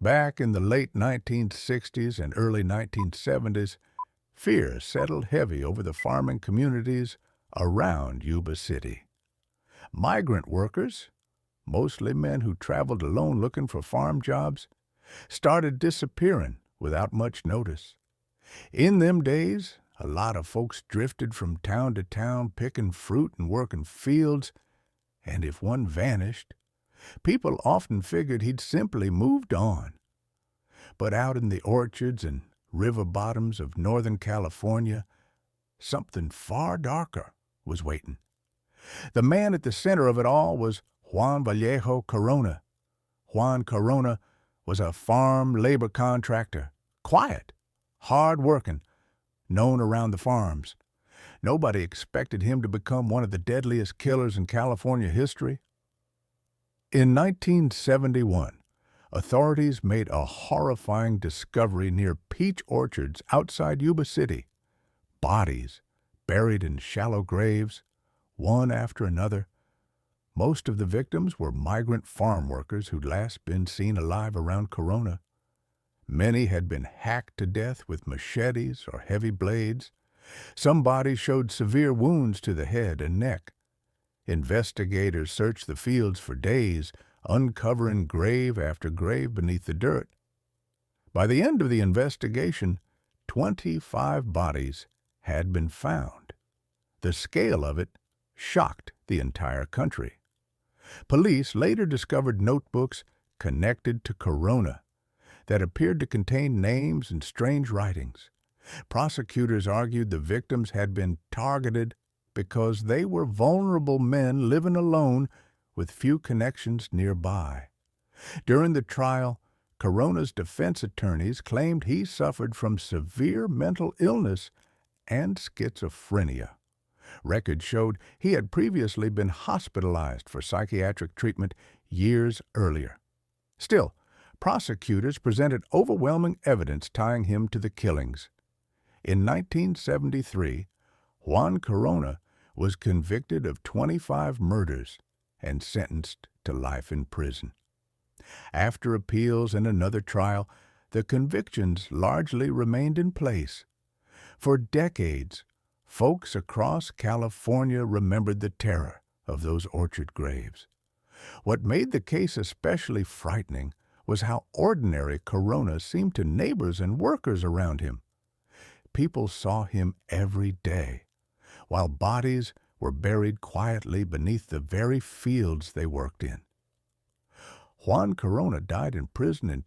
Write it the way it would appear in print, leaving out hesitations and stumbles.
Back in the late 1960s and early 1970s, fear settled heavy over the farming communities around Yuba City. Migrant workers, mostly men who traveled alone looking for farm jobs, started disappearing without much notice. In them days, a lot of folks drifted from town to town picking fruit and working fields, and if one vanished, people often figured he'd simply moved on. But out in the orchards and river bottoms of Northern California, something far darker was waiting. The man at the center of it all was Juan Vallejo Corona. Juan Corona was a farm labor contractor, quiet, hard-working, known around the farms. Nobody expected him to become one of the deadliest killers in California history. In 1971, authorities made a horrifying discovery near peach orchards outside Yuba City. Bodies buried in shallow graves, one after another. Most of the victims were migrant farm workers who'd last been seen alive around Corona. Many had been hacked to death with machetes or heavy blades. Some bodies showed severe wounds to the head and neck. Investigators searched the fields for days, uncovering grave after grave beneath the dirt. By the end of the investigation, 25 bodies had been found. The scale of it shocked the entire country. Police later discovered notebooks connected to Corona that appeared to contain names and strange writings. Prosecutors argued the victims had been targeted because they were vulnerable men living alone with few connections nearby. During the trial, Corona's defense attorneys claimed he suffered from severe mental illness and schizophrenia. Records showed he had previously been hospitalized for psychiatric treatment years earlier. Still, prosecutors presented overwhelming evidence tying him to the killings. In 1973, Juan Corona was convicted of 25 murders and sentenced to life in prison. After appeals and another trial, the convictions largely remained in place. For decades, folks across California remembered the terror of those orchard graves. What made the case especially frightening was how ordinary Corona seemed to neighbors and workers around him. People saw him every day, while bodies were buried quietly beneath the very fields they worked in. Juan Corona died in prison in